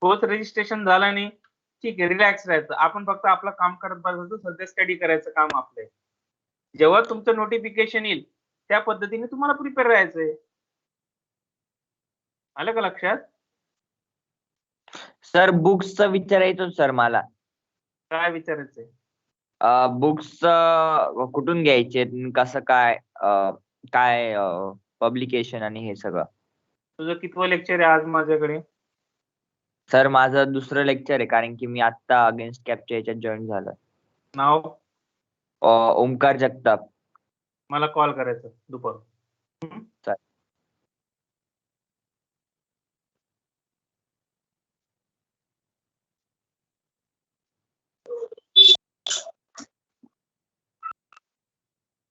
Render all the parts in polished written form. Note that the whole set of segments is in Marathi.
तोच रजिस्ट्रेशन झाला नाही, ठीक आहे, रिलॅक्स राहायचं. आपण फक्त आपलं काम करत बसायचं, सध्या स्टडी करायचं काम आपलं. जेव्हा तुमचं नोटिफिकेशन येईल त्या पद्धतीने तुम्हाला प्रिपेअर राहायचंय. आलं का लक्षात? सर बुक्सचं विचारायचं सर मला. काय विचारायचंय? बुक्स कुठून घ्यायचे, कसं काय काय पब्लिकेशन आणि हे सगळं. तुझं कितवं लेक्चर आहे आज माझ्याकडे? सर माझं दुसरं लेक्चर आहे, कारण की मी आता अगेन्स्ट कॅपच्या याच्यात जॉईन झालं. नाव? ओमकार जगताप. मला कॉल करायचं दुपारून. चालेल.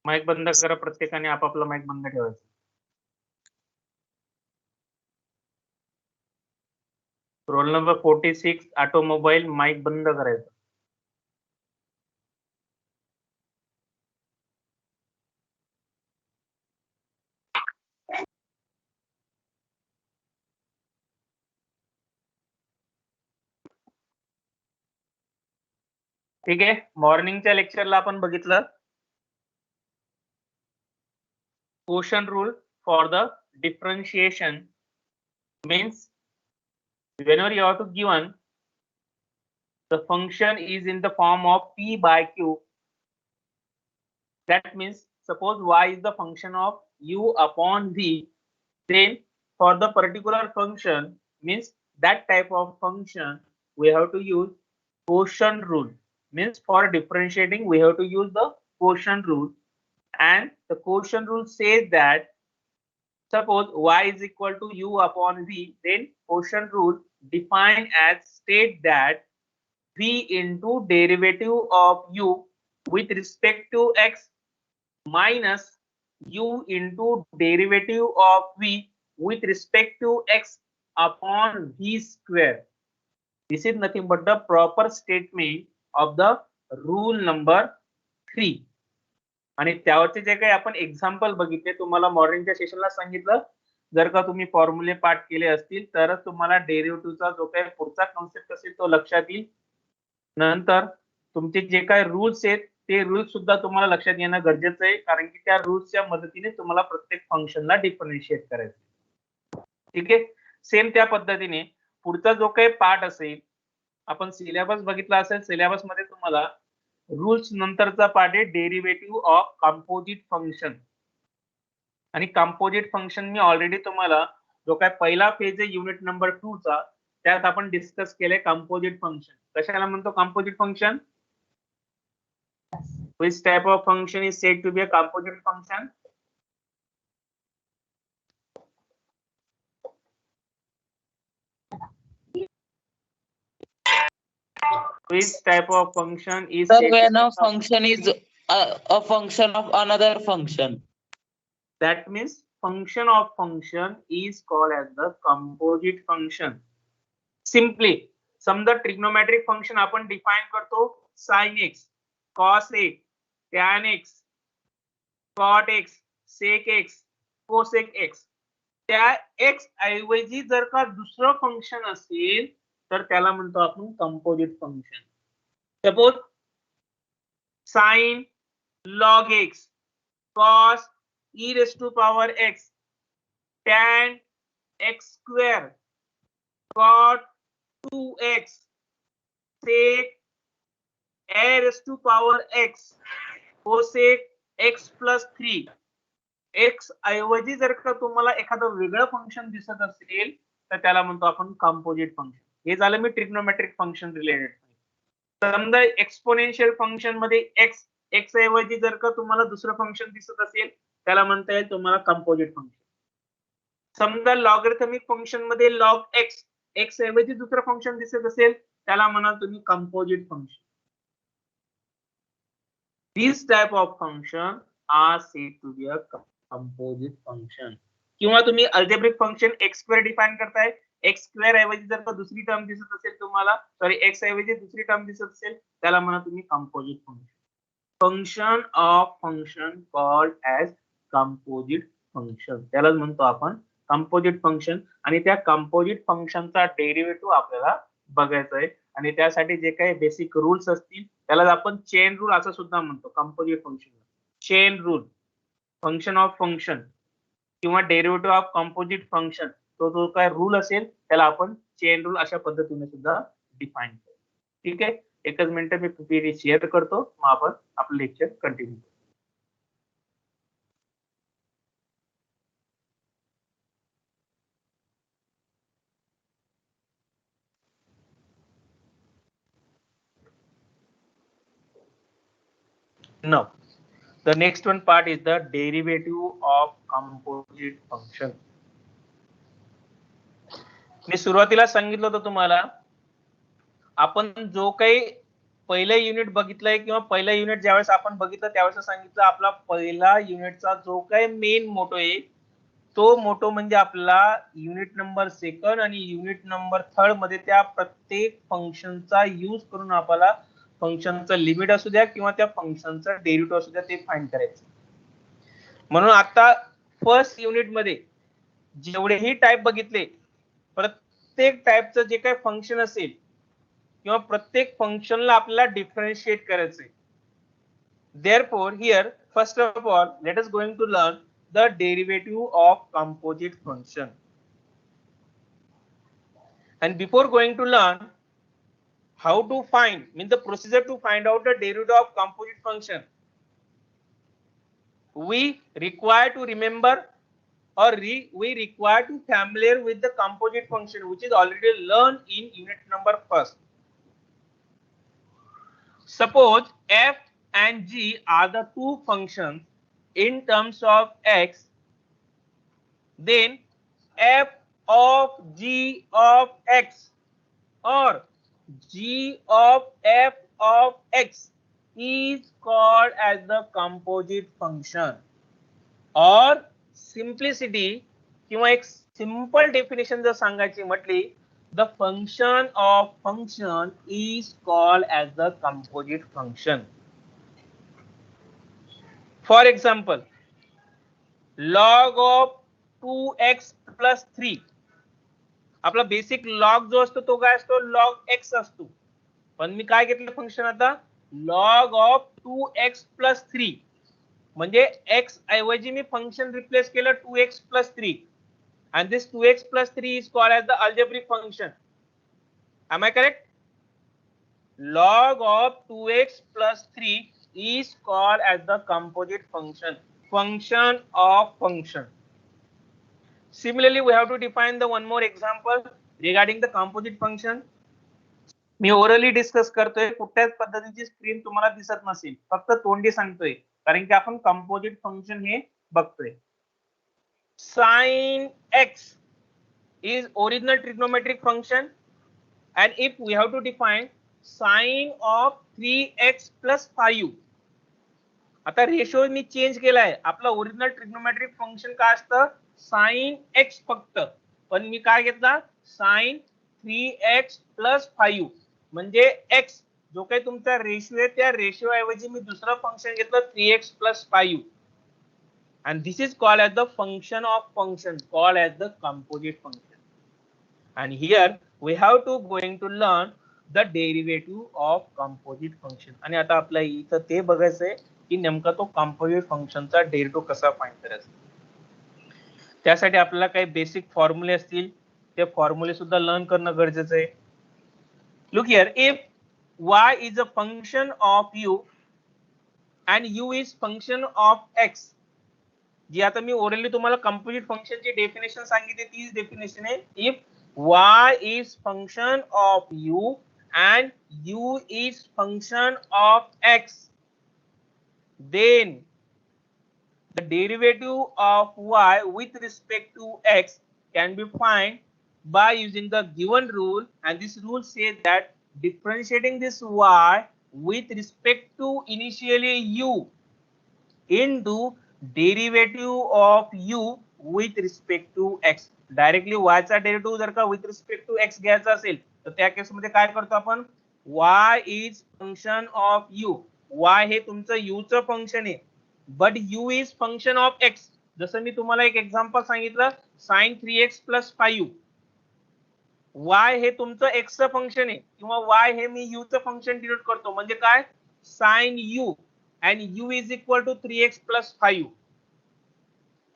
माईक बंद करा, प्रत्येकाने आपापला माईक बंद ठेवायचा. रोल नंबर 46 ऑटोमोबाईल, माईक बंद करायचा. ठीक आहे, मॉर्निंगच्या लेक्चरला आपण बघितलं quotient rule for the differentiation. Means whenever you have to given the function is in the form of p by q, that means suppose y is the function of u upon v, then for the particular function, means that type of function we have to use quotient rule. Means for differentiating we have to use the quotient rule, and the quotient rule says that suppose y is equal to u upon v, then quotient rule define as state that v into derivative of u with respect to x minus u into derivative of v with respect to x upon v square. This is nothing but the proper statement of the rule number 3. आणि त्यावरचे जे काही आपण एक्झाम्पल बघितले, तुम्हाला मॉर्निंगच्या सेशनला सांगितलं, जर का तुम्ही फॉर्म्युले पाठ केले असतील तरच तुम्हाला डेरिव्हेटिव्हचा जो काही पुढचा कॉन्सेप्ट असेल तो लक्षात येईल. नंतर तुमचे जे काही रूल्स आहेत ते रूल्स सुद्धा तुम्हाला लक्षात येणं गरजेचं आहे, कारण की त्या रूल्सच्या मदतीने तुम्हाला प्रत्येक फंक्शनला डिफरन्शिएट करायचं. ठीक आहे, सेम त्या पद्धतीने पुढचा जो काही पार्ट असेल, आपण सिलेबस बघितला असेल, सिलेबस मध्ये तुम्हाला रूल्स नंतरचा पार्ट आहे डेरिव्हेटिव्ह ऑफ कंपोजिट फंक्शन. आणि कंपोजिट फंक्शन मी ऑलरेडी तुम्हाला जो काय पहिला फेज आहे युनिट नंबर 2 चा, त्यात आपण डिस्कस केले कंपोजिट फंक्शन. कशाला म्हणतो composite function? Which type of function is said to be a composite function? Which type of function is Sir, said when to a function is a function of another function. That means function of function is called as the composite function. Simply समजा ट्रिग्नोमेट्रिक फंक्शन आपण डिफाइन करतो sin x, cos x, tan x, cot x, sec x, cosec x. त्या x ऐवजी जर का दुसरं फंक्शन असेल तर त्याला म्हणतो आपण composite function. Suppose sin log x, cos e raised to power x, tan x square, cot 2x, sec a raised to power x, cosec x plus 3. x ऐवजी जर का तुम्हाला एखादं वेगळं फंक्शन दिसत असेल तर त्याला म्हणतो आपण कंपोजिट फंक्शन. हे झालं मी ट्रिग्नोमेट्रिक फंक्शन रिलेटेड. समजा एक्सपोनेन्शियल फंक्शन मध्ये x ऐवजी जर का तुम्हाला दुसरं फंक्शन दिसत असेल त्याला म्हणता येईल तुम्हाला कंपोजिट फंक्शन. समजा लॉगरिथमिक फंक्शन मध्ये log x ऐवजी दुसरं फंक्शन दिसत असेल त्याला म्हणाल तुम्ही composite function. These type of function are said to be a composite function. किंवा तुम्ही algebraic function x square define करताय, x स्क्वेअर ऐवजी जर का दुसरी टर्म दिसत असेल तुम्हाला, सॉरी x ऐवजी दुसरी टर्म दिसत असेल त्याला म्हणा तुम्ही composite function. Function of function called as composite function, त्यालाच म्हणतो आपण कंपोजिट फंक्शन, आणि त्या कंपोजिट फंक्शनचा डेरिव्हेटिव्ह आपल्याला बघायचा आहे. आणि त्यासाठी जे काही बेसिक रूल्स असतील त्याला आपण चेन रूल असं सुद्धा म्हणतो. Composite function chain rule, function of function किंवा डेरिव्हेटिव्ह ऑफ कंपोजिट फंक्शन, तो जो काय रूल असेल त्याला आपण चेन रूल अशा पद्धतीने सुद्धा डिफाईन करतो. ठीक आहे, एकच मिनिट मी पीपीटी शेअर करतो, मग आपण आपलं लेक्चर कंटिन्यू करू. Now, the next one part is the derivative of composite function. मी सुरुवातीला सांगितलं होतं तुम्हाला, आपण जो काही पहिलं युनिट बघितलंय किंवा पहिलं युनिट ज्यावेळेस आपण बघितलं त्यावेळेस सांगितलं आपला पहिला युनिटचा जो काही मेन मोटो आहे तो मोटो म्हणजे आपला युनिट नंबर सेकंड आणि युनिट नंबर थर्ड मध्ये त्या प्रत्येक फंक्शनचा यूज करून आपल्याला फंक्शनचं लिमिट असू द्या किंवा त्या फंक्शनचा डेरिव्हेटिव्ह असू द्या ते फाइंड करायचं. म्हणून आता फर्स्ट युनिट मध्ये जेवढेही टाइप बघितले, प्रत्येक टाइपचं जे काही फंक्शन असेल किंवा प्रत्येक फंक्शनला आपल्याला डिफरन्शिएट करायचंय. Therefore, here first of all, let us going to learn the derivative of composite function. And before going to learn how to find, means the procedure to find out the derivative of composite function, we require to remember or we require to familiar with the composite function which is already learned in unit number first. Suppose f and g are the two functions in terms of x, then f of g of x or g of f of x is called as the composite function. or simplicity किंवा एक simple definition जर सांगायची म्हटली, the function of function is called as the composite function. For example, log of 2x plus 3, आपला बेसिक लॉग जो असतो तो काय असतो, लॉग x असतो. पण मी काय घेतलं फंक्शन आता, लॉग ऑफ 2x plus 3, म्हणजे x ऐवजी मी फंक्शन रिप्लेस केलं 2x plus 3 and this 2x plus 3 is called as the algebraic function. Am I correct? Log of 2x plus 3 is called as the composite function, function of function. Similarly, we have to define the one more example regarding the composite function. Me orally discuss करतोय, कुठल्याच पद्धतीची स्क्रीन तुम्हाला दिसत नसेल, फक्त तोंडी सांगतोय कारण की आपण कंपोजिट फंक्शन हे बघतोय. Sin x is original trigonometric function and if we have to define sin of 3x plus 5, आता रेशो मी चेंज केलाय. आपला ओरिजिनल ट्रिग्नोमेट्रिक फंक्शन काय असतं, sin x फक्त, पण मी काय घेतला sin 3x plus 5, म्हणजे x जो काही तुमचा रेशिओ आहे त्या रेशिओ ऐवजी मी दुसरा फंक्शन घेतलं 3x plus 5 and this is called as the function of function, called as the composite function. And here we have to going to learn the derivative of composite function. आणि आता आपल्या इथं ते बघायचंय की नेमका तो कंपोजिट फंक्शनचा डेरिव्हेटिव्ह कसा फाइंड करायचा. त्यासाठी आपल्याला काही बेसिक फॉर्म्युले असतील, ते फॉर्म्युले सुद्धा लर्न करणं गरजेचं आहे. Look here, if y is a function of u and u is function of x, जी आता मी ओरली तुम्हाला कंपोजिट फंक्शनची डेफिनेशन सांगितली, तीच डेफिनेशन आहे. If y is function of u and u is function of x, then the derivative of y with respect to x can be found by using the given rule, and this rule says that differentiating this y with respect to initially u into derivative of u with respect to x. Directly y चा डेरिव्हेटिव्ह जर का with respect to x घ्यायचा असेल तर त्या केस मध्ये काय करतो आपण, y is function of u, y हे तुमचं u चं फंक्शन आहे, but u is function of x, जसं मी तुम्हाला एक एक्झाम्पल सांगितलं, साइन 3x प्लस 5. y हे तुमचं x चं फंक्शन आहे किंवा y हे मी u चं फंक्शन डिनोट करतो, म्हणजे काय, sine u and u is equal to 3x plus 5.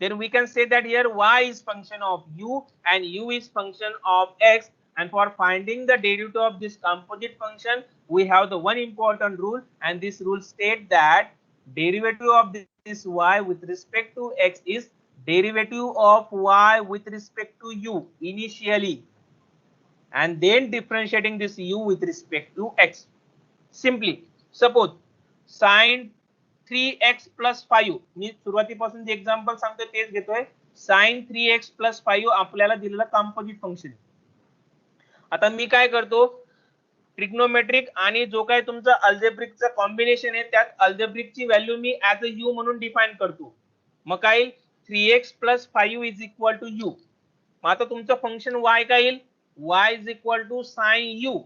Then we can say that here y is function of u and u is function of x, and for finding the derivative of this composite function we have the one important rule, and this rule states that derivative of this y with respect to x is derivative of y with respect to u initially, and then differentiating this u with respect to x. Simply suppose sin 3x plus 5, मी सुरुवातीपासून जे एक्झाम्पल सांगतोय तेच घेतोय. sin 3x plus 5 आपल्याला दिलेला कंपोजिट फंक्शन. आता मी काय करतो, ट्रिग्नोमेट्रिक आणि जो काय तुमचा अल्जेब्रिकचा कॉम्बिनेशन आहे त्यात अल्जेब्रिकची व्हॅल्यू मी ऍज अ u म्हणून डिफाइन करतो. मग काय 3x plus 5 is equal to u. मग आता तुमचं फंक्शन y काय येईल, y is equal to sin u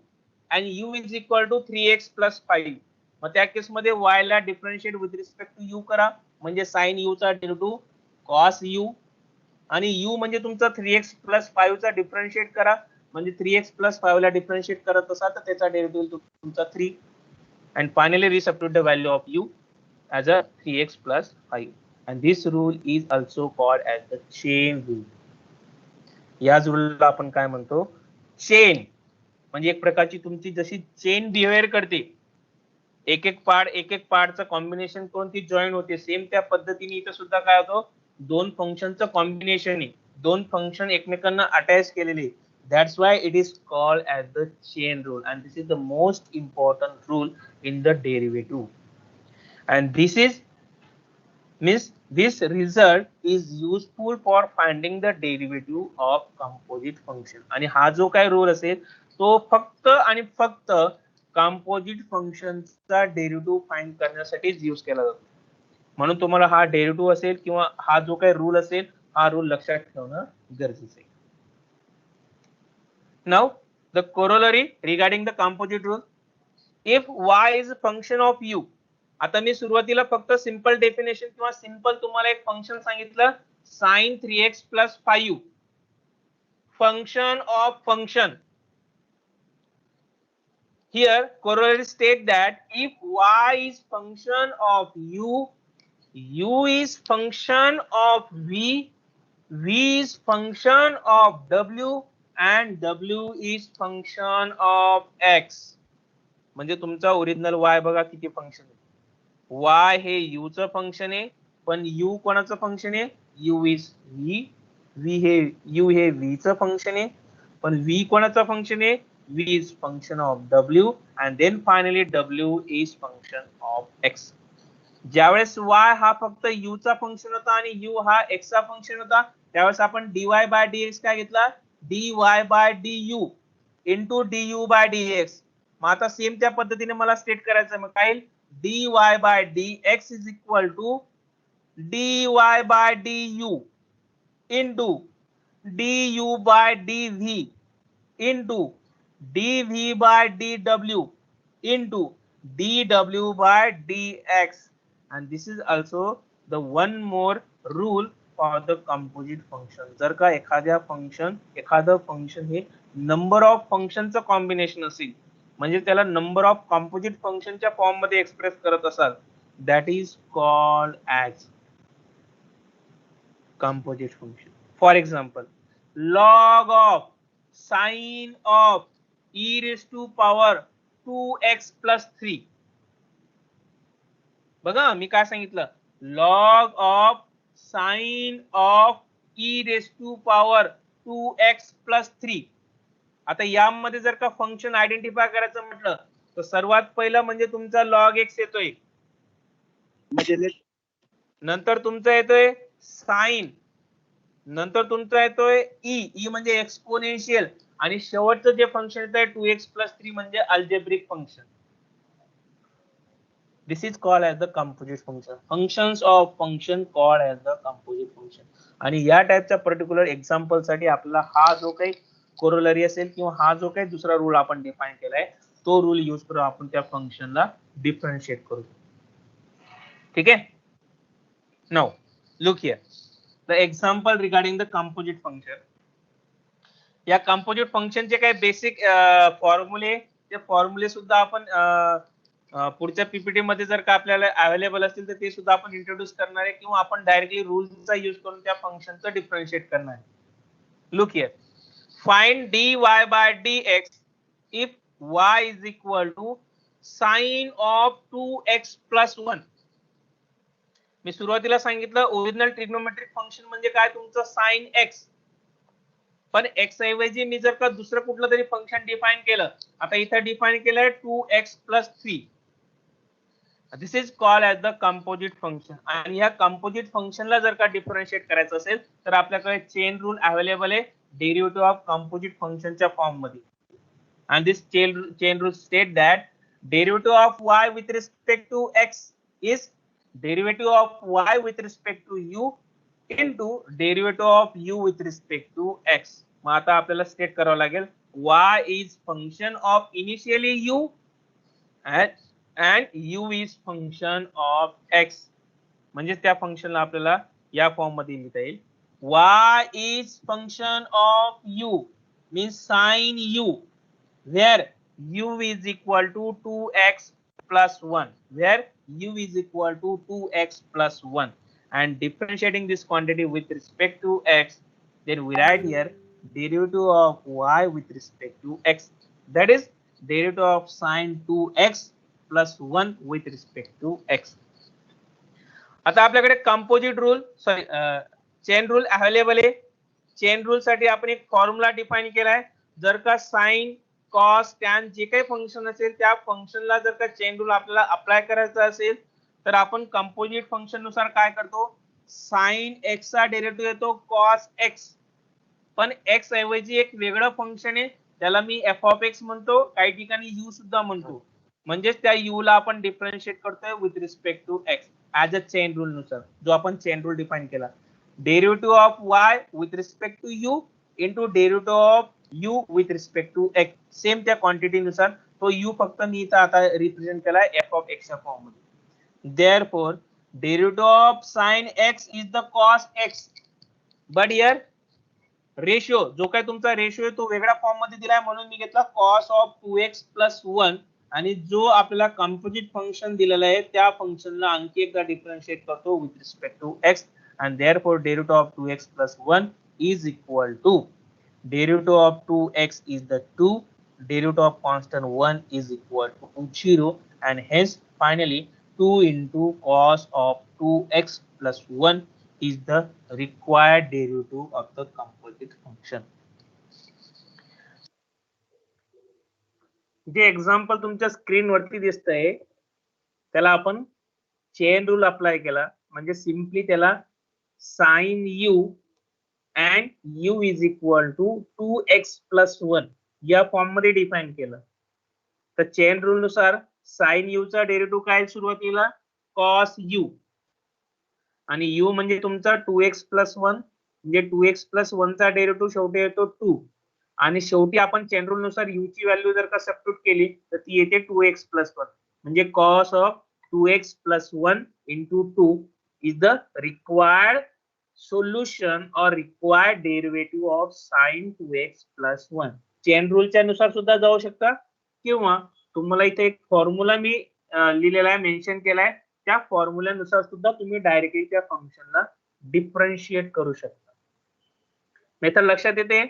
and u is equal to 3x plus 5. मग त्या केस मध्ये y ला differentiate with respect to u करा, म्हणजे sin u चा डेरिव्हेटिव्ह cos u, आणि u म्हणजे तुमचा 3x plus 5 चा डिफरन्शिएट करा, म्हणजे 3x plus 5 ला डिफरन्शिएट करत असाल तर त्याचा डेरिव्हेटिव्ह तुमचा 3, and finally resubstitute the value of u as a 3x plus 5, and this rule is also called as the chain rule. याच रूलला आपण काय म्हणतो, चेन. म्हणजे एक प्रकारची तुमची जशी चेन बिहेवियर करते, एक एक पार्टचं कॉम्बिनेशन करून ती जॉईन होते, सेम त्या पद्धतीने इथं सुद्धा काय होतं, दोन फंक्शनचं कॉम्बिनेशन आहे, दोन फंक्शन एकमेकांना अटॅच केलेले. That's why it is called as the chain rule, and this is the most important rule in the derivative. And this is means this result is useful for finding the derivative of composite function. आणि हा जो काय रूल असेल तो फक्त आणि फक्त कंपोजिट फंक्शनचा डेरिव्हेटिव्ह फाइंड करण्यासाठीच यूज केला जातो. म्हणून तुम्हाला हा डेरिव्हेटिव्ह असेल किंवा हा जो काही रूल असेल हा रूल लक्षात ठेवणं गरजेचं आहे. Now the corollary regarding the composite rule, if y is a function of u. आता मी सुरुवातीला फक्त सिंपल डेफिनेशन किंवा सिंपल तुम्हाला एक फंक्शन सांगितलं, sin 3x plus 5, function of function. Here corollary state that if y is function of u, u is function of v, v is function of w, and w is function of x. म्हणजे तुमचा ओरिजिनल y बघा किती फंक्शन आहे. y हे u चं फंक्शन आहे, पण u कोणाचं फंक्शन आहे, u इज v, v हे u हे v चं फंक्शन आहे, पण v कोणाचं फंक्शन आहे, v is function of w, and then finally w is function of x. ज्यावेळेस y हा फक्त u चा फंक्शन होता आणि u हा x चा फंक्शन होता, त्यावेळेस आपण dy by dx काय घेतला, dy by du into du by dx. मग आता सेम त्या पद्धतीने मला स्टेट करायचं, मग काय dy by dx is equal to dy by du into du by dv into dv by dw into dw by dx, and this is also the one more rule for the composite function. जर का एखादं फंक्शन हे नंबर ऑफ फंक्शनचं कॉम्बिनेशन असेल, म्हणजे त्याला नंबर ऑफ कॉम्पोजिट फंक्शनच्या फॉर्म मध्ये एक्सप्रेस करत असाल, that is called as composite function. For example, log of sine of e raise to power 2x plus 3. बघा मी काय सांगितलं, log of sine of e raise to power 2x plus 3. आता यामध्ये जर का फंक्शन आयडेंटिफाय करायचं म्हटलं तर सर्वात पहिलं म्हणजे तुमचा log x येतोय, म्हणजे नंतर तुमचा येतोय साइन, नंतर तुमचा येतोय e म्हणजे एक्सपोनेन्शियल, आणि शेवटचं जे फंक्शन येतंय 2x plus 3 म्हणजे algebraic function. This is called as the composite function. Functions of function called as the composite function. आणि या टाइपच्या पर्टिक्युलर एक्झाम्पल साठी आपला हा जो काही कोरोलरी असेल किंवा हा जो काही दुसरा रूल आपण डिफाइन केलाय तो रूल यूज करून आपण त्या फंक्शनला डिफरन्शिएट करू. ठीक आहे. Now look here, the example regarding the composite function. या कंपोजिट फंक्शनचे काही बेसिक फॉर्म्युले, ते फॉर्म्युले सुद्धा आपण पुढच्या पीपीटी मध्ये जर का आपल्याला अवेलेबल असतील तर ते सुद्धा आपण इंट्रोड्यूस करणार आहे, किंवा आपण डायरेक्टली रूलचा यूज करून त्या फंक्शनचं डिफरन्शिएट करणार आहे. Look here, find dy by dx if y is equal to sin of 2x plus 1. मी सुरुवातीला सांगितलं ओरिजिनल ट्रिग्नोमेट्रिक फंक्शन म्हणजे काय, तुमचं साइन x. पण x ऐवजी मी जर का दुसरं कुठलं तरी फंक्शन डिफाइन केलं, आता इथं डिफाइन केलंय 2x plus 3. This is called as the composite function. आणि या कंपोजिट फंक्शनला जर का डिफरन्शिएट करायचं असेल तर आपल्याकडे चेन रूल अवेलेबल आहे डेरिव्हेटिव्ह ऑफ कंपोजिट फंक्शनच्या फॉर्म मध्ये. and this chain rule state that derivative of y with respect to x is derivative of y with respect to u into derivative of u with respect to x. मग आता आपल्याला स्टेट करावं लागेल y is function of initially u and u is function of x. म्हणजे त्या फंक्शनला आपल्याला या फॉर्म मध्ये लिहिता येईल y is function of u means sin u, where u is equal to 2x plus 1, where u is equal to 2x plus 1, and differentiating this quantity with respect to x, then we write here derivative of y with respect to x, that is derivative of sin 2x plus 1 with respect to x. आता आपल्याकडे composite rule sorry chain rule available आहे. चेन रूल साठी आपण एक फॉर्म्युला डिफाइन केलाय. जर का साइन कॉस टॅन जे काही फंक्शन असेल त्या फंक्शनला जर का चेन रूल आपल्याला अप्लाय करायचा असेल तर आपण कंपोजिट फंक्शन नुसार काय करतो, साइन एक्स चा डेरिव्हेटिव्ह येतो कॉस एक्स, पण एक्स ऐवजी एक वेगळं फंक्शन आहे त्याला मी एफ ऑफ एक्स म्हणतो, काही ठिकाणी यू सुद्धा म्हणतो. म्हणजेच त्या यू ला आपण डिफरन्शिएट करतोय with respect to x as a chain rule नुसार, जो आपण चेन रूल डिफाइन केला. Derivative of y with respect to u into derivative of u with respect to x, same त्या क्वांटिटी नुसार तो u फक्त मी इथं आता रिप्रेझेंट केलाय f of x च्या फॉर्म मध्ये. therefore derivative of sin x is the cos x, but here ratio जो काय तुमचा रेशियो आहे तो वेगळ्या फॉर्म मध्ये दिलाय म्हणून मी घेतला cos of 2x plus 1, आणि जो आपल्याला कंपोजिट फंक्शन दिलेला आहे त्या फंक्शनला आणखी एकदा डिफरन्शिएट करतो with respect to x, and therefore derivative of 2x plus 1 is equal to derivative of 2x is the 2, derivative of constant 1 is equal to 0, and hence finally 2 into cos of 2x plus 1 is the required derivative of the composite function. जे एक्झाम्पल तुमच्या स्क्रीन वरती दिसतंय त्याला आपण चेन रूल अप्लाय केला म्हणजे सिंपली त्याला sign u and u is equal to 2x plus 1 या फॉर्म मध्ये डिफाइन केलं. तर चेन रूल नुसार साइन u चा डेरिव्हेटिव्ह काय सुरुवातीला cos u, आणि u म्हणजे तुमचा 2x plus 1, म्हणजे 2x plus 1 चा डेरिव्हेटिव्ह शेवटी येतो 2, आणि शेवटी आपण चेन रूल नुसार u ची व्हॅल्यू जर का सबस्टिट्यूट केली तर ती येते 2x plus 1, म्हणजे cos of 2x plus 1 into 2 is the required solution or required derivative of sin 2x plus 1. Chain रूलच्या नुसार सुद्धा जाऊ शकता, किंवा तुम्हाला इथे एक फॉर्म्युला मी लिहिलेला आहे, मेन्शन केलाय, त्या फॉर्म्युल्यानुसार सुद्धा तुम्ही डायरेक्टली त्या फंक्शनला डिफरन्शिएट करू शकता. मेथड लक्षात येते?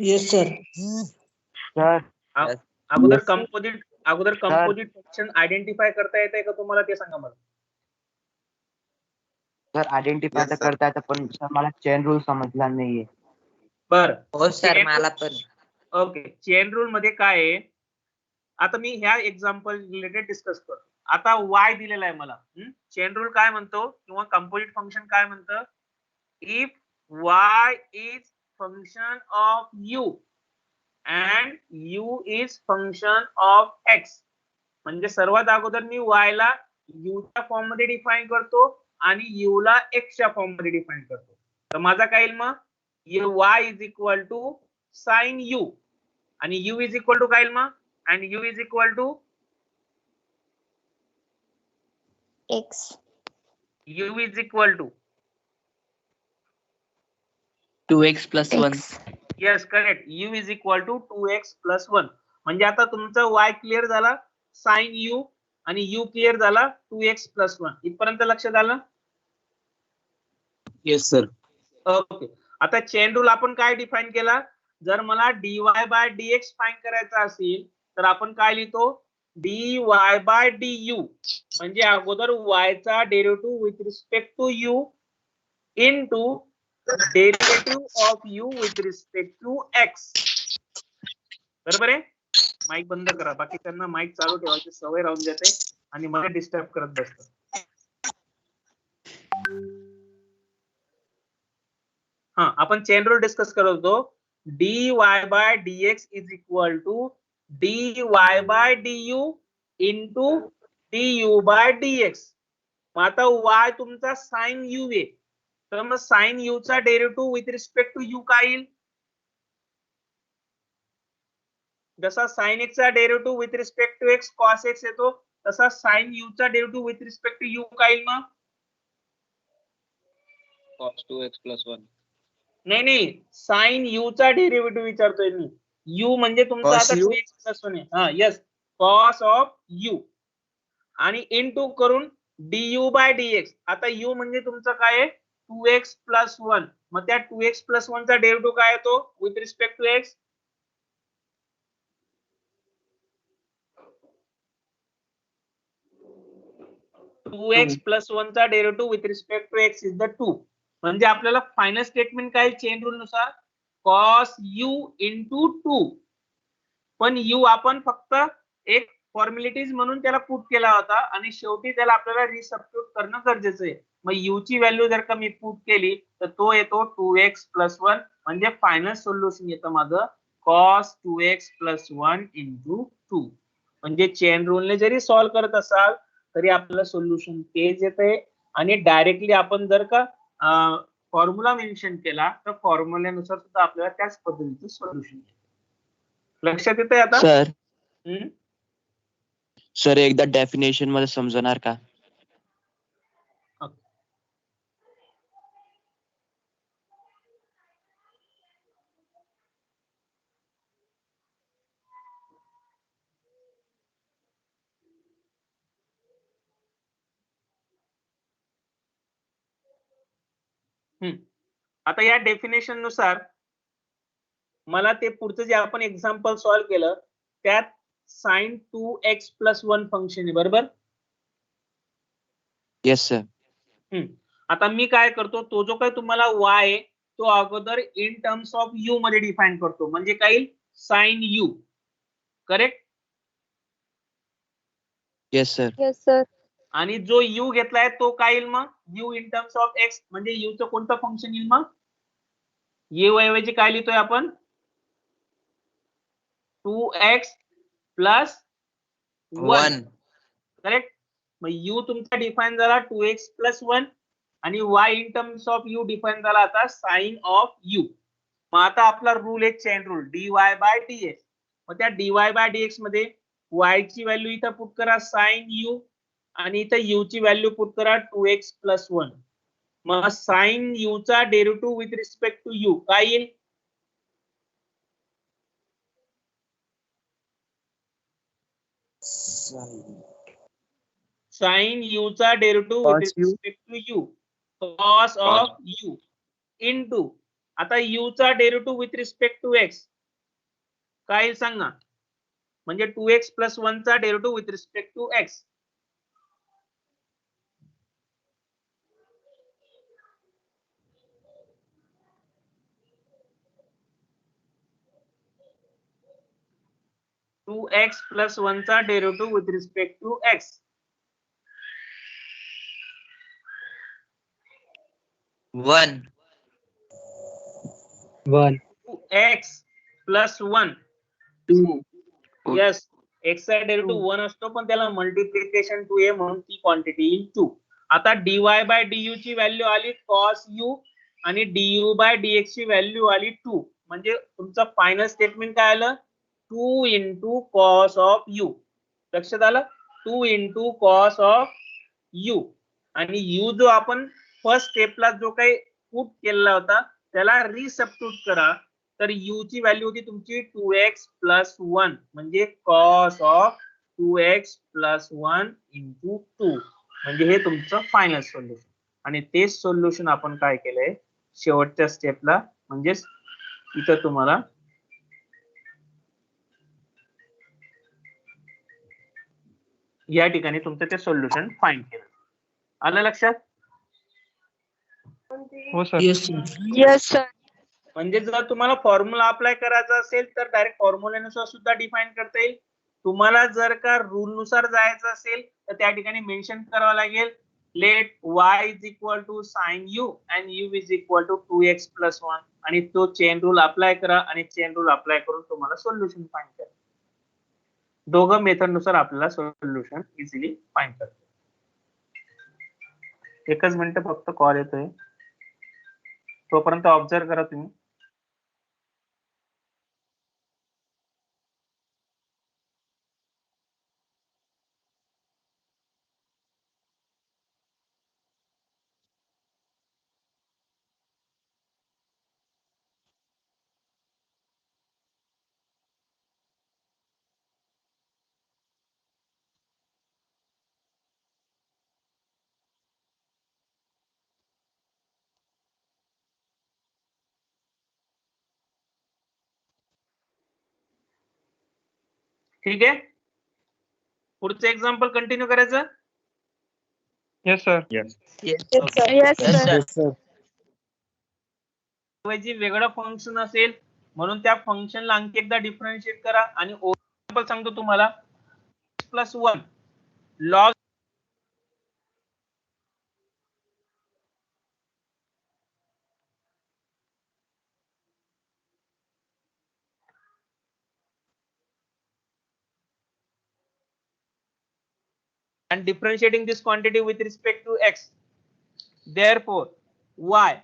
Yes sir. अगोदर कंपोजिट फंक्शन आयडेंटिफाय करता येते का तुम्हाला ते सांगा मला. सर आयडेंटिफाय तर करता येतं, पण सर मला चेन रूल समजला नाहीये. बरं हो सर, मला पण. ओके, चेन रूल मध्ये काय आहे, आता मी ह्या एक्झाम्पल रिलेटेड डिस्कस करतो. आता y दिलेला आहे मला, चेन रूल काय म्हणतो किंवा कंपोजिट फंक्शन काय म्हणतं, if y is function of u and u is function of x, म्हणजे सर्वात अगोदर मी y ला u च्या फॉर्म मध्ये डिफाइन करतो आणि u ला x च्या फॉर्म मध्ये डिफाइन करतो. तर माझा काय येईल मग, y is equal to sine u, आणि u इज इक्वल टू काय येईल मग, आणि u is equal to x u is equal to 2x plus 1. Yes correct, u is equal to 2x plus 1. म्हणजे आता तुमचा y क्लिअर झाला साइन u आणि u क्लिअर झाला 2x प्लस 1. इथपर्यंत लक्षात आलं? Yes sir. ओके. आता चेन रूल आपण काय डिफाइन केला? जर मला dy बाय dx फाइंड करायचा असेल तर आपण काय लिहितो? dy बाय du म्हणजे अगोदर y चा derivative with respect to u into derivative of u with respect to x. बरोबर आहे? माईक बंद करा, बाकी त्यांना माईक चालू ठेवायची सवय राहून जाते आणि मला डिस्टर्ब करत बसतात. हा, आपण चेन रूल डिस्कस करत होतो. dy by dx is equal to dy by du into du by dx. मग आता y तुमचा साइन u आहे, तर मग साइन u चा derivative with respect to u काय येईल? जसा साइन x चा derivative with respect to x cos x येतो, तसा साइन u चा derivative with respect to u काय येईल? मग cos 2x plus 1. नाही, साइन u चा डेरिव्हेटिव्ह विचारतोय मी. u म्हणजे तुमचा Cos आता u? 2x प्लस 1 आहे. हा यस, cos ऑफ u आणि इनटू करून du बाय dx. आता u म्हणजे तुमचा काय आहे? 2x plus 1. मग त्या 2x प्लस 1 चा डेरिव्हेटिव्ह काय येतो with respect to x? Two x plus 1 चा derivative with respect to x is the 2. म्हणजे आपल्याला फायनल स्टेटमेंट काय चेन रूल नुसार? cos u into 2. पण u आपण फक्त एक फॉर्मॅलिटीज म्हणून त्याला पुट केला होता आणि शेवटी त्याला आपल्याला रिसबस्टिट्यूट करणं गरजेचं आहे. मग u ची व्हॅल्यू जर का मी पुट केली तर तो येतो 2x प्लस 1. म्हणजे फायनल सोल्युशन येतं माझं cos 2x प्लस 1 इंटू 2. म्हणजे चेन रूलने जरी सॉल्व्ह करत असाल तरी आपलं सोल्युशन तेच येतंय. आणि डायरेक्टली आपण जर का फॉर्म्युला मेन्शन केला तर फॉर्म्युल्यानुसार सुद्धा आपल्याला त्याच पद्धतीचं सोल्युशन येतं. लक्षात येतंय आता? सर हम्म? सर एकदा डेफिनेशन मध्ये समजणार का? आता या डेफिनेशन नुसार मला ते पुढचं जे आपण एक्झाम्पल सॉल्व्ह केलं त्यात साइन 2x प्लस 1 फंक्शन आहे, बरोबर? Yes sir. आता मी काय करतो, तो जो काही तुम्हाला y आहे तो अगोदर इन टर्म्स ऑफ u मध्ये डिफाइन करतो. म्हणजे काय? Sine u. Correct? Yes sir. Yes sir. आणि जो u घेतलाय तो काय येईल मग? u in terms of x. म्हणजे u चं कोणतं फंक्शन येईल? मग u ऐवजी काय लिहितोय आपण? 2x plus 1. करेक्ट? मग u तुमचा डिफाइन झाला 2x प्लस 1 आणि y in terms of u define झाला आता साइन ऑफ u. मग आता आपला रूल आहे chain rule dy by dx. मग त्या dy बाय dx मध्ये y ची व्हॅल्यू इथं पुट करा साइन u आणि इथं u ची व्हॅल्यू पुट करा 2x प्लस 1. मग साइन u चा derivative with respect to u काय येईल? साइन u चा derivative with respect to u cos of u into आता u चा derivative with respect to x काय येईल सांगा? म्हणजे 2x प्लस 1 चा derivative with respect to x. Two x plus 1 चा derivative with respect to x. 1 2x plus 1 2 yes, x चा डेरिव्हेटिव्ह 1 असतो पण त्याला मल्टिप्लिकेशन 2 आहे म्हणून ती क्वांटिटी येईल 2. आता dy बाय du ची व्हॅल्यू आली cos u आणि du बाय dx ची व्हॅल्यू आली 2. म्हणजे तुमचं फायनल स्टेटमेंट काय आलं? 2 इंटू cos ऑफ u. लक्षात आलं? 2 इंटू cos ऑफ u. आणि यू जो आपण फर्स्ट स्टेपला जो काही पुट केलेला होता त्याला रिसबस्टिट्यूट करा, तर यू ची व्हॅल्यू होती तुमची 2x + 1 म्हणजे cos ऑफ 2x + 1 × 2 म्हणजे हे तुमचं फायनल सोल्युशन. आणि तेच सोल्युशन आपण काय केलंय शेवटच्या स्टेपला, म्हणजेच इथं तुम्हाला या ठिकाणी तुमचं ते सोल्युशन फाइंड केलं. आलं लक्षात? हो सर. Yes sir. म्हणजे जर तुम्हाला फॉर्म्युला अप्लाय करायचा असेल तर डायरेक्ट फॉर्म्युल्यानुसार सुद्धा डिफाईन करता येईल. तुम्हाला जर का रूल नुसार जायचं असेल तर त्या ठिकाणी मेन्शन करावं लागेल late y = sin u and u = 2x + 1 आणि तो चेन रूल अप्लाय करा आणि चेन रूल अप्लाय करून तुम्हाला सोल्युशन फाइंड करा. दोघं मेथड नुसार आपल्याला सोल्युशन इझिली फाइंड करता येईल. एकच मिनिट फक्त कॉल येतोय, तोपर्यंत ऑब्झर्व करा तुम्ही. ठीक आहे, पुढचं एक्झाम्पल कंटिन्यू करायचं. Yes sir. Yes sir. ऐवजी वेगळं फंक्शन असेल म्हणून त्या फंक्शनला आणखी एकदा डिफरन्शिएट करा आणि एक्झाम्पल सांगतो तुम्हाला +1 log and differentiating this quantity with respect to x. Therefore, y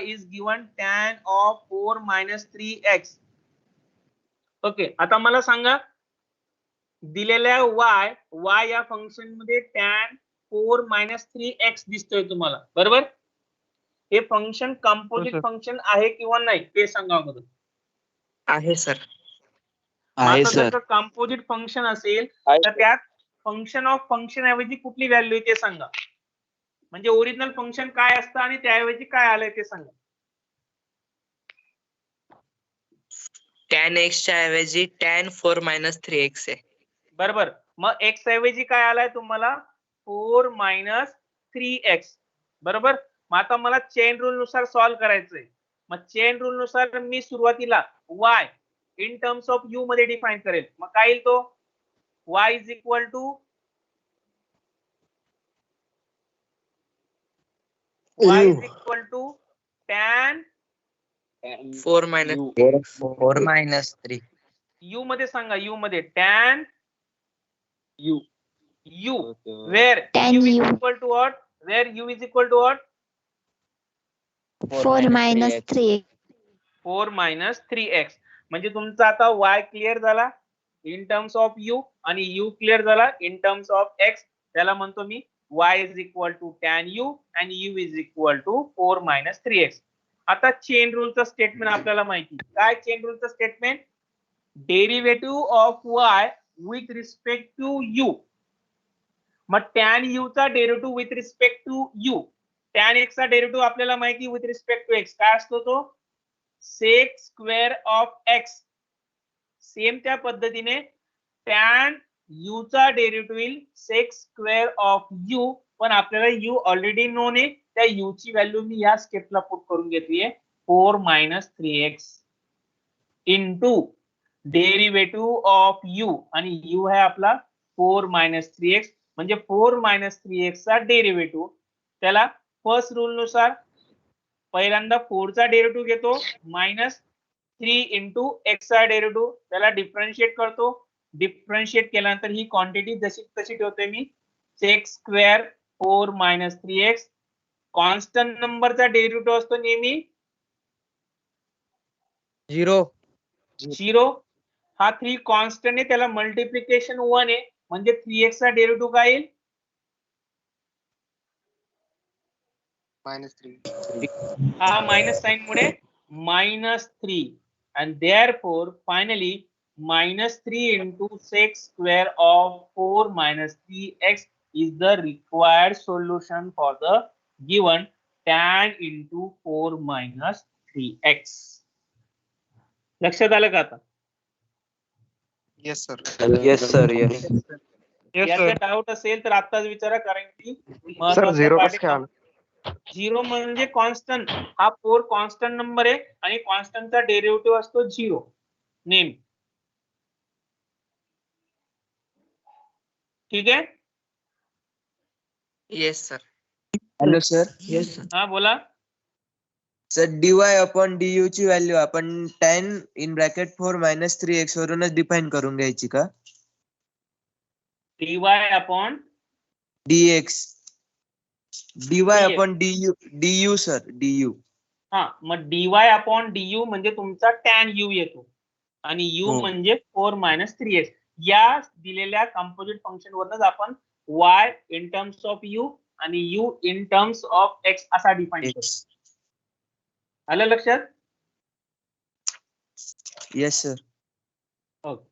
is given tan of 4 - 3x. Okay, आता मला सांगा दिलेल्या y या फंक्शन मध्ये tan 4 - 3x दिसतोय तुम्हाला, बरोबर? हे फंक्शन कंपोजिट हो, सर. फंक्शन आहे किंवा नाही ते सांगा अगोदर. आहे सर. आहे आता जर सर. कंपोजिट फंक्शन असेल तर त्यात फंक्शन ऑफ फंक्शन ऐवजी कुठली व्हॅल्यू ते सांगा. म्हणजे ओरिजिनल फंक्शन काय असतं आणि त्याऐवजी काय आलंय ते सांगा. tan x च्या ऐवजी tan 4 - 3x आहे. बरोबर, मग x ऐवजी काय आलाय तुम्हाला 4 - 3x. बरोबर, मग आता मला चेन रूल नुसार सॉल्व्ह करायचंय. मग चेन रूल नुसार मी सुरुवातीला y in terms of u मध्ये डिफाइन करेल. मग काय येईल तो y = tan 4 - 3. u मध्ये सांगा, u मध्ये tan U. where Tan u is u. equal to what? Where u is equal to what? 4 - 3. 4 - 3x. म्हणजे तुमचा आता y क्लिअर झाला इन टर्म्स ऑफ u आणि u क्लिअर झाला इन टर्म्स ऑफ x. त्याला म्हणतो मी y = tan u and u = 4 - 3x. आता चेन रूलचं स्टेटमेंट आपल्याला माहिती. काय चेन रूलचं statement? Derivative of y with respect to u. मग tan u चा derivative with respect to u, tan x चा डेरिव्हेटिव्ह आपल्याला माहिती विथ रिस्पेक्ट टू x काय असतो तो sec² ऑफ x. सेम त्या पद्धतीने tan u चा डेरिव्हेटिव्ह येईल sec² ऑफ u, पण आपल्याला u ऑलरेडी नोन आहे. त्या u ची व्हॅल्यू मी या स्टेपला पुट करून घेतलीये 4 - 3x into derivative of u आणि u आहे आपला 4 - 3x. म्हणजे 4 - 3x चा डेरिव्हेटिव्ह त्याला फर्स्ट रूल नुसार पहिल्यांदा 4 चा डेरिव्हेटिव्ह घेतो -3 × x चा डेरिव्हेटिव्ह त्याला डिफरन्शिएट करतो. डिफरन्शिएट केल्यानंतर ही क्वांटिटी जशी तशी ठेवतोय मी sec² 4 - 3x. कॉन्स्टंट नंबरचा डेरिव्हेटिव्ह असतो नेहमी 0. हा 3 कॉन्स्टंट आहे, त्याला मल्टिप्लिकेशन 1 आहे म्हणजे 3x चा डेरिव्हेटिव्ह काय येईल -3. हा मायनस साइन मुळे -3 and therefore finally -3 into sec square of 4 minus 3x is the required solution for the given tan into 4 minus 3x. लक्षात आलं का आता? Yes, sir. Yes sir yes. Yes, याचा sir. डाऊट असेल तर आताच विचारा, कारण की Sir, महत्त्वाचा zero part कसं काय आलं? 0 म्हणजे कॉन्स्टंट. हा 4 कॉन्स्टंट नंबर आहे आणि कॉन्स्टंटचा डेरिव्हेटिव्ह असतो 0 नेम. ठीक आहे? Yes, sir. Hello sir. Yes हा बोला. सर dy अपॉन du ची व्हॅल्यू आपण tan in bracket 4 minus 3x वरूनच डिफाइन करून घ्यायची का? dy upon dx dy dx. Upon du sir du. हा मग dy अपॉन du म्हणजे तुमचा tan u येतो आणि u हो. म्हणजे 4 मायनस 3x. या दिलेल्या कंपोजिट फंक्शन वरनच आपण y in terms of u आणि u in terms of x असा डिफाइन करतो. आलं लक्षात? Yes sir. ओके.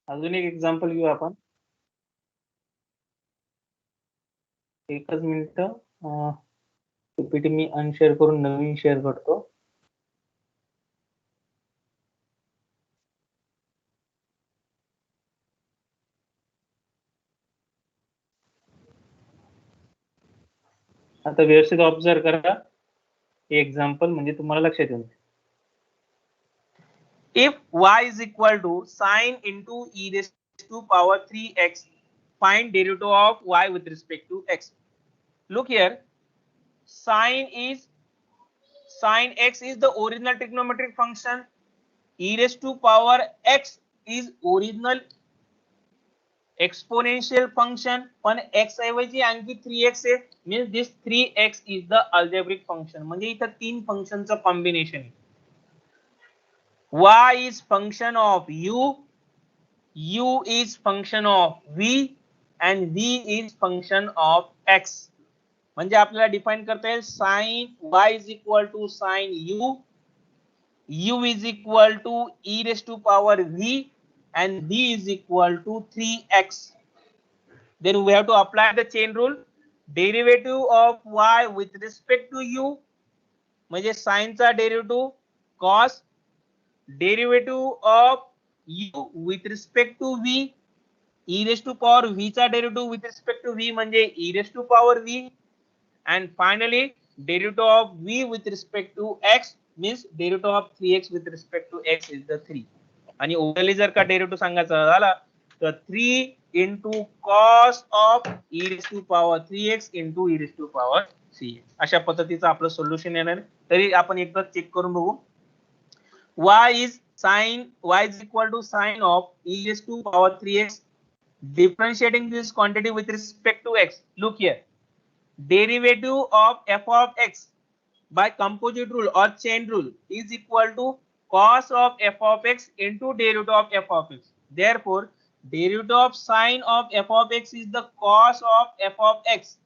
अजून एक एक्झाम्पल घेऊ आपण. एकच मिनिट. पीपीटी मी अनशेअर करून नवीन शेअर करतो. आता व्यवस्थित ऑब्झर्व करा. हे एक्झाम्पल म्हणजे तुम्हाला लक्षात येईल. If y is equal to sine into e raised to power 3x, find derivative of y with respect to x. Look here, sine x is the original trigonometric function. E raised to power x is original exponential function, पण x ऐवजी आणखी 3x आहे, means this 3x is the algebraic function. म्हणजे इथं तीन फंक्शनचं कॉम्बिनेशन आहे. y is function of u is function of v and v is function of x. म्हणजे आपल्याला डिफाइन करता येईल sin y is equal to sin u is equal to e raised to power v and v is equal to 3x. Then we have to apply the chain rule. Derivative of y with respect to u म्हणजे sin चा derivative cos, derivative of u with respect to v, e raised to power v चा derivative with respect to v म्हणजे e raised to power v, and finally derivative of v with respect to x means derivative of 3x with respect to x is the 3. आणि ओरली जर का डेरिव्हेटिव्ह सांगायचा झाला तर 3 into cos of e raised to power 3x into e raised to power 3x. अशा पद्धतीचं आपलं सोल्युशन येणार. तरी आपण एकदा चेक करून बघू. y is equal to sine of e raised to power 3x. Differentiating this quantity with respect to x. Look here. Derivative of f of x by composite rule or chain rule is equal to cos of f of x into derivative of f of x. Therefore, derivative of sine of f of x is the cos of f of x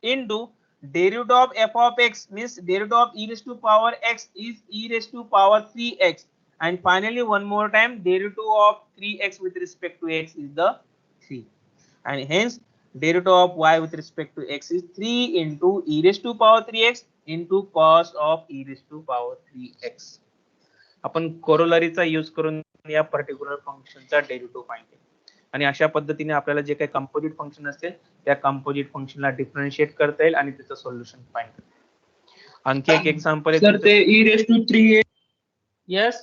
into derivative of f of x means derivative of e raised to power x is e raised to power 3x, and finally one more time derivative of 3x with respect to x is the 3, and hence derivative of y with respect to x is 3 into e raised to power 3x into cos of e raised to power 3x. आपण कोरोलरीचा यूज करून या पर्टिक्युलर फंक्शनचा डेरिव्हेटिव्ह फाइंड केला आणि अशा पद्धतीने आपल्याला जे काही कंपोजिट फंक्शन असेल त्या कंपोजिट फंक्शनला डिफरन्शिएट करता येईल आणि त्याचं सोल्युशन फाइंड करता येईल. आणखी एक एक्झाम्पल सर ते e raised to 3 यस.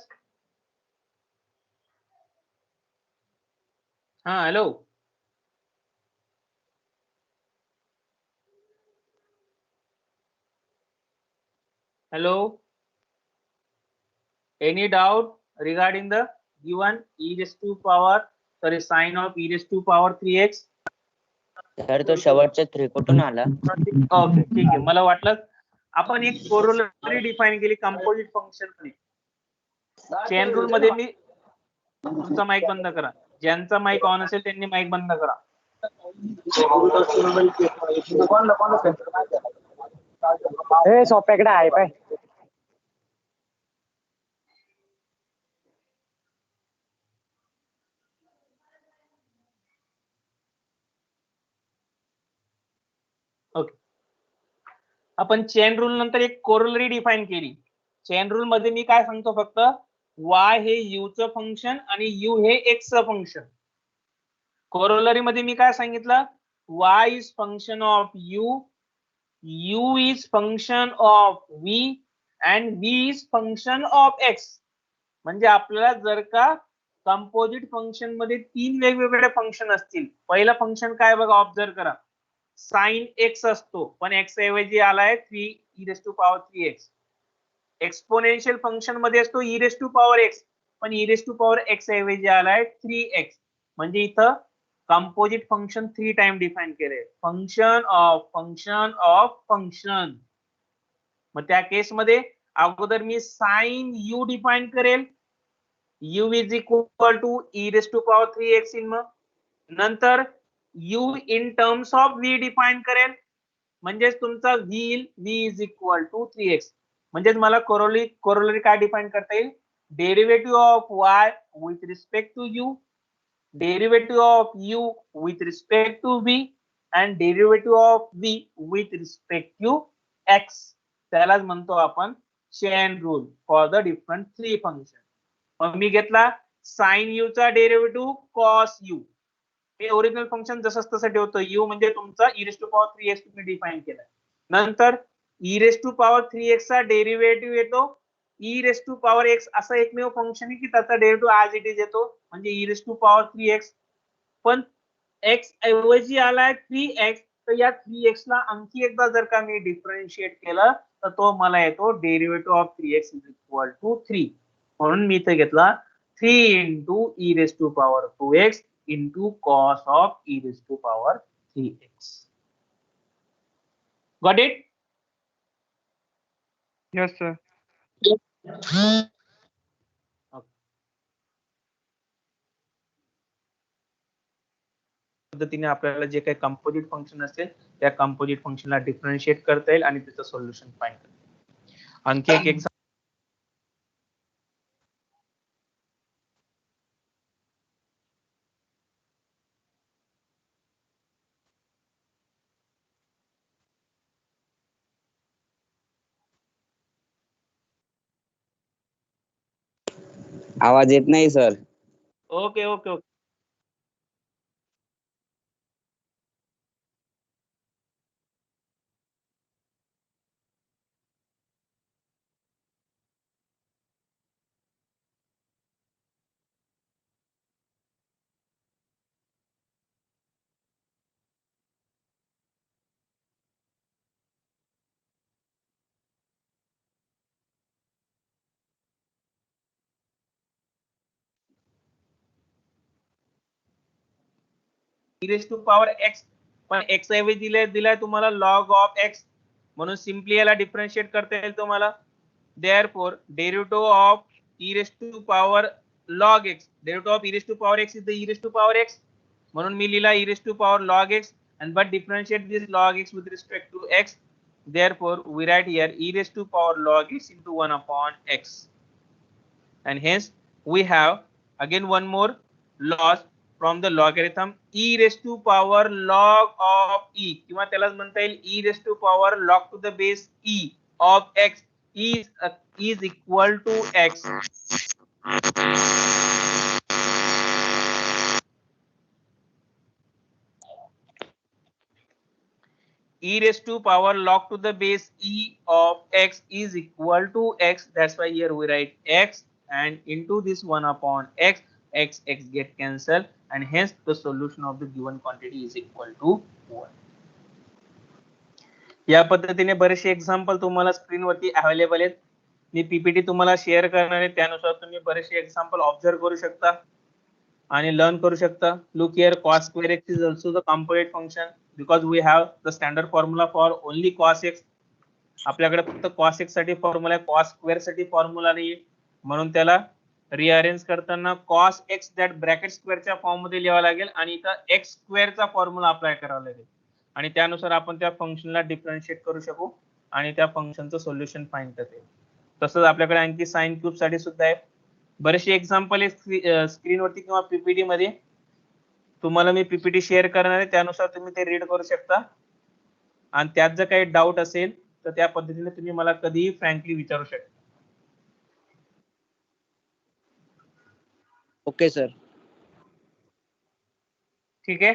हा hello. Hello. Any doubt regarding the given e raised to power sine of e raised to power 3x? Sir तो शेवटचा 3 कुठून आला? ओके ठीक आहे. मला वाटलं आपण एक कोरोलरी डिफाइन केली कंपोजिट फंक्शन मध्ये. चेन रूल मध्ये मी तुमचा माईक बंद करा. ज्यांचा माईक ऑन असेल त्यांनी माईक बंद करा. सोप्याकडे आहे पाय. ओके. आपण चेन रूल नंतर एक कोरोलरी डिफाइन केली. चेन रूल मध्ये मी काय सांगतो फक्त y हे u चं फंक्शन आणि u हे x चं फंक्शन. कोरोलरी मध्ये मी काय सांगितलं y is function of u, u is function of v and v is function of x. म्हणजे आपल्याला जर का कंपोजिट फंक्शन मध्ये 3 वेगवेगळे फंक्शन असतील, पहिलं फंक्शन काय बघा ऑब्झर्व करा. साइन x असतो पण x ऐवजी आलाय 3e⁻3x. एक्सपोनेन्शियल फंक्शन मध्ये असतो e⁻x पण e⁻x ऐवजी आलाय 3x. म्हणजे इथं कंपोजिट फंक्शन 3 टाइम डिफाइन केले. Function of function of function. मग त्या केस मध्ये अगोदर मी साइन u डिफाइन करेल. u is equal to e⁻3x in मग नंतर u in terms of v define करेल. म्हणजेच तुमचा v is equal to 3x. म्हणजेच मला कोरोलरी काय डिफाइन करता येईल derivative of y with respect to u, derivative of u with respect to v and derivative of v with respect to x. त्यालाच म्हणतो आपण chain rule for the different 3 function. मग मी घेतला साइन u चा डेरिव्हेटिव्ह कॉस u. हे ओरिजिनल फंक्शन जसं तसं ठेवतो. u म्हणजे तुमचा e⁻3x तुम्ही डिफाइन केला. नंतर e⁻3x चा डेरिव्हेटिव्ह येतो e⁻x असं एकमेव फंक्शन आहे की त्याचा डेरिव्हेटिव्ह ऍज इट इज येतो म्हणजे e⁻3x. पण x ऐवजी आलाय 3x. तर या 3x ला आणखी एकदा जर का मी डिफरन्शिएट केलं तर तो मला येतो derivative of 3x is equal to 3. म्हणून मी इथे घेतला 3 into e⁻2x into cos of e⁻3x. Got it? Yes, sir. पद्धतीने आपल्याला जे काही कंपोजिट फंक्शन असेल त्या कंपोजिट फंक्शनला डिफरन्शिएट करता येईल आणि त्याचं सोल्युशन फाइंड करता येईल. आणखी एक एक्झाम्पल आवाज येत नाही sir. Okay okay okay. e⁻x पण x ऐवजी दिलाय तुम्हाला log of x म्हणून सिम्पली याला डिफरन्शिएट करता येईल तुम्हाला. Therefore derivative of e⁻log x, derivative of e⁻x is the e⁻x. म्हणून मी लिहिला e⁻log x and but differentiate this log x with respect to x. Therefore we write here e⁻log x into 1 upon x. And hence we have again one more loss from the logarithm e⁻log of e किंवा त्यालाच म्हणता येईल e⁻log to the base e of x is equal to x. e⁻log to the base e of x is equal to x. That's why here we write x and into this 1 upon x, x get cancelled and hence the solution of the given quantity is equal to 1. या पद्धतीने बरेचसे एक्झाम्पल तुम्हाला स्क्रीनवरती अवेलेबल आहेत. मी पीपीटी तुम्हाला शेअर करणार आहे त्यानुसार तुम्ही बरेचसे एक्झाम्पल ऑब्झर्व करू शकता आणि लर्न करू शकता. Look here cos square x is also the composite function because we have the standard formula for only cos x. आपल्याकडे फक्त cos x साठी फॉर्म्युला आहे, cos स्क्वेअर साठी फॉर्म्युला नाहीये, म्हणून त्याला रिअरेंज करताना cos x दॅट ब्रॅकेट स्क्वेअरच्या फॉर्म मध्ये लिहावं लागेल आणि इथं x स्क्वेअरचा फॉर्म्युला अप्लाय करावा लागेल आणि त्यानुसार आपण त्या फंक्शनला डिफरन्शिएट करू शकू आणि त्या फंक्शनचं सोल्युशन फाइंड करता येईल. तसंच आपल्याकडे आणखी साइन क्यूब साठी सुद्धा आहे. बरेचसे एक्झाम्पल आहे स्क्रीनवरती किंवा पीपीटी मध्ये. तुम्हाला मी पीपीटी शेअर करणार आहे, त्यानुसार तुम्ही ते रीड करू शकता आणि त्यात जर काही डाऊट असेल तर त्या पद्धतीने तुम्ही मला कधीही फ्रँकली विचारू शकता. Okay sir. ठीक आहे.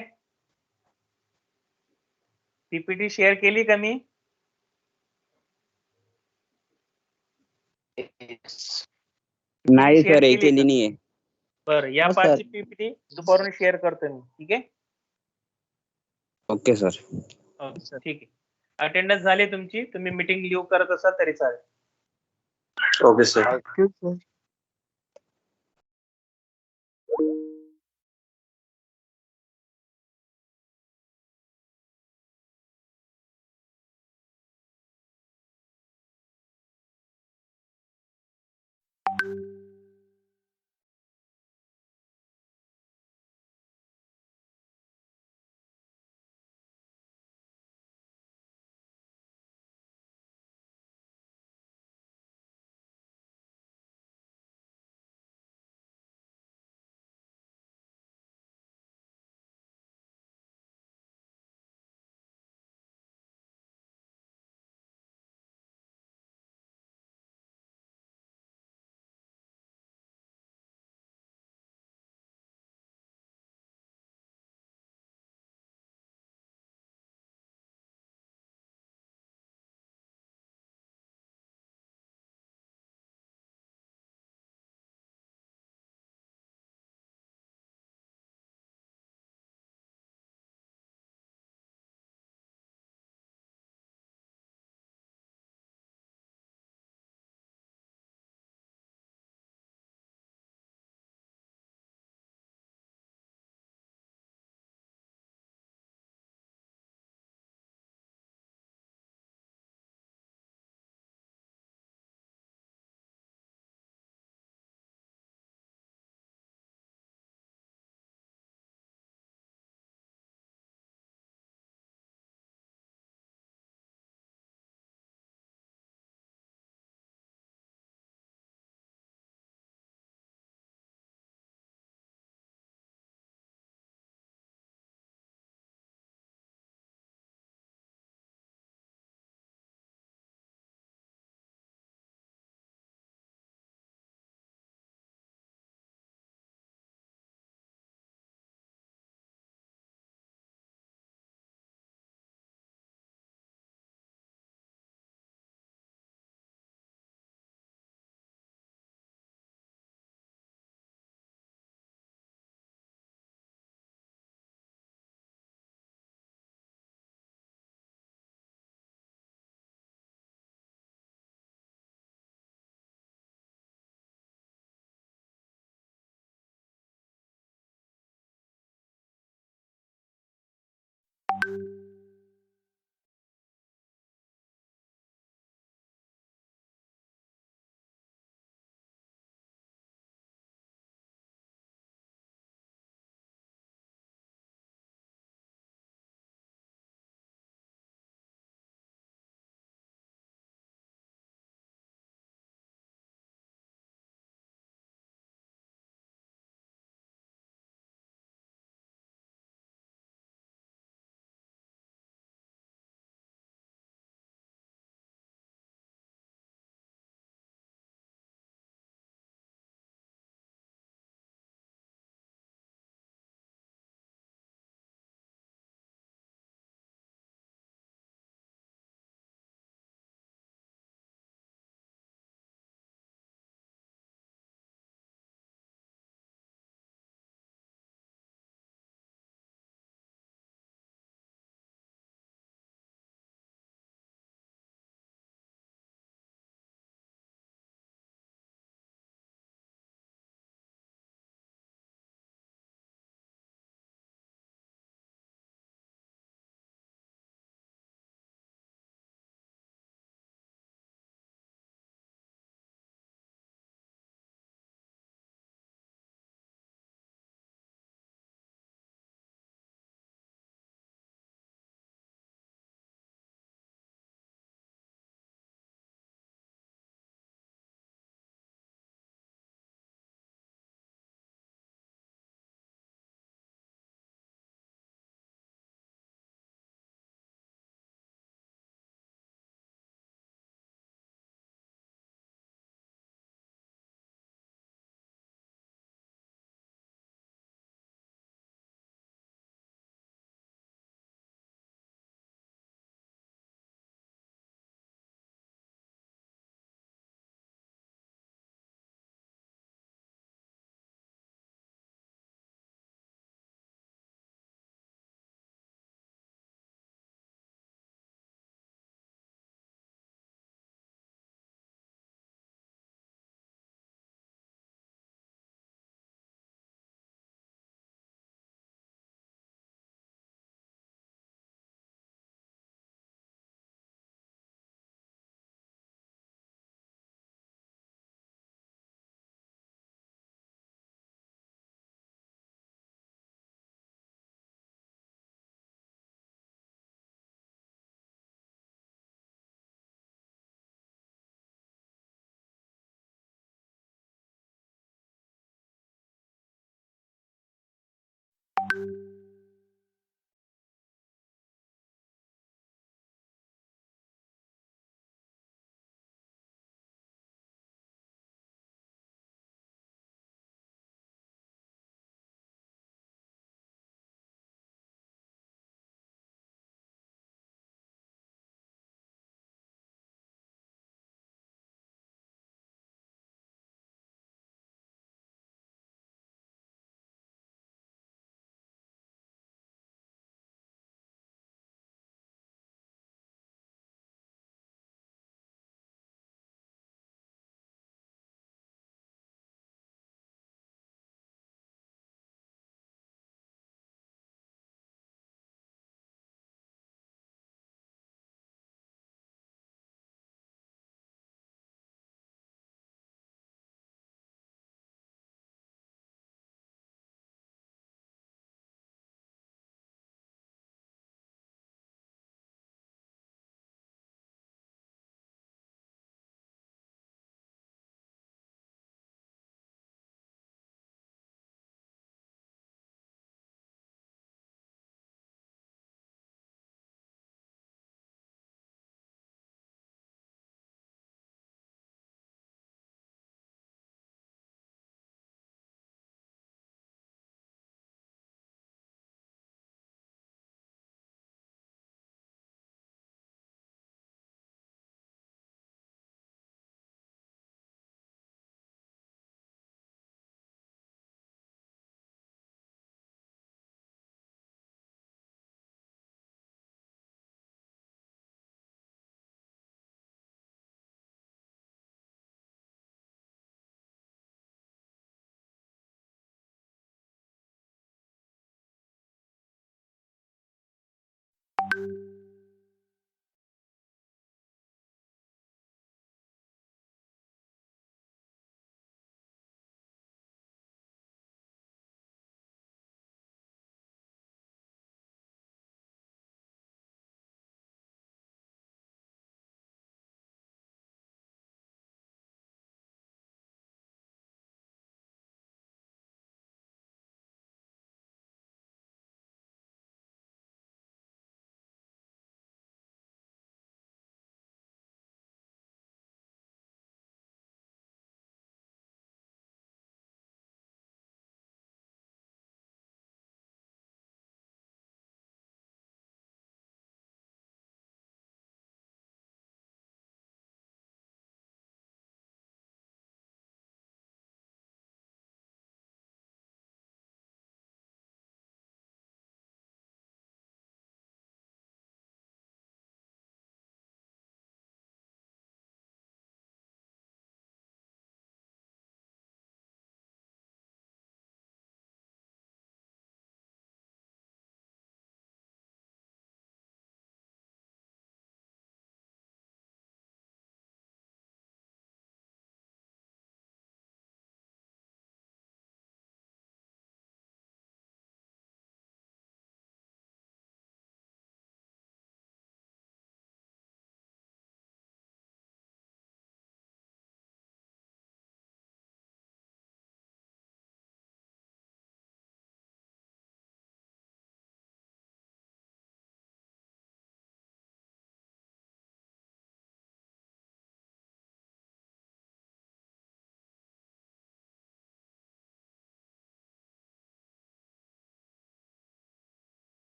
पीपीटी शेअर केली का मी? नाही share सर, केली केली का? नाहीये. बरं, या हो, पाचची sir. पीपीटी दुपारून शेअर करतो मी. ठीक आहे. Okay sir. ओके, ठीक आहे. अटेंडन्स झाली तुमची. तुम्ही मीटिंग लिव्ह करत असाल तरी चालेल. Okay sir. Thank you sir.